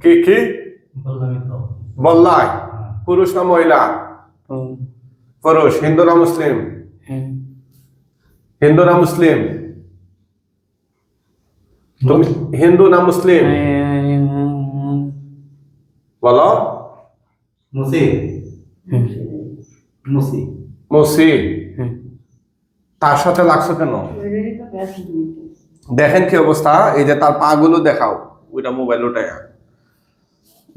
কি কি বল্লাই পুরুষ না মহিলা? পুরুষ। হিন্দু না মুসলিম? হিন্দু না মুসলিম? তুমি হিন্দু না মুসলিম বলো? মুসি। তার সাথে লাগছো কেন? দেখেন কি অবস্থা, এই যে তার পা গুলো দেখাও, ওইটা মোবাইল ওটাই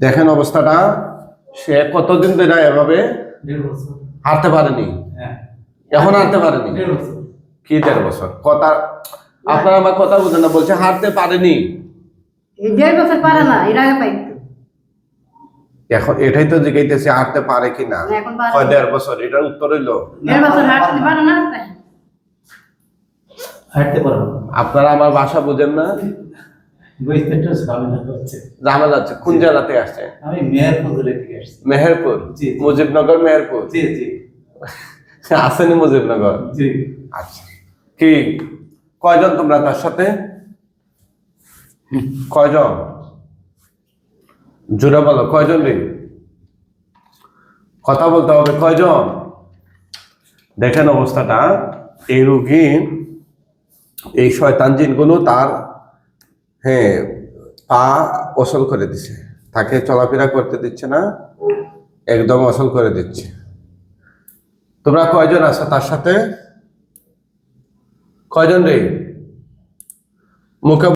দেখেন অবস্থাটা। সে কতদিন ধরে এভাবে হাঁটতে পারেনি, এখন হাঁটতে পারেনি। কি 1.5 বছর? কথা আপনারা আমার কথা বুঝেন না, বলছে হাঁটতে পারেনি। 1.5 বছর পারে না, এর আগে পাইতো। এখন এটাই তো জিজ্ঞাসা, হাঁটতে পারে কিনা। 1.5 বছর, এটার উত্তর হইলো 1.5 বছর হাঁটতে পারে না। হাঁটতে পারে না। আপনারা আমার ভাষা বুঝেন না, ঝামেলা হচ্ছে। কোন জেলাতে আসছে? আমি মেহেরপুর থেকে আসছি। মেহেরপুর? মুজিবনগর মেহেরপুর? জি জি। আসেনি মুজিবনগর? জি। আচ্ছা, কি কয়জন তোমরা তার সাথে? কয়জন? জোরে বলো, কয়জন রে? কথা বলতে হবে, কয়জন? দেখেন অবস্থাটা, এই রোগী, এই শয়তান জিনগুলো তার পা অসল করে দিছে, তাকে চলাফেরা করতে দিচ্ছে না, একদম অসল করে দিচ্ছে। তোমরা কয়জন আছো তার সাথে? কয়জন রে? মুখে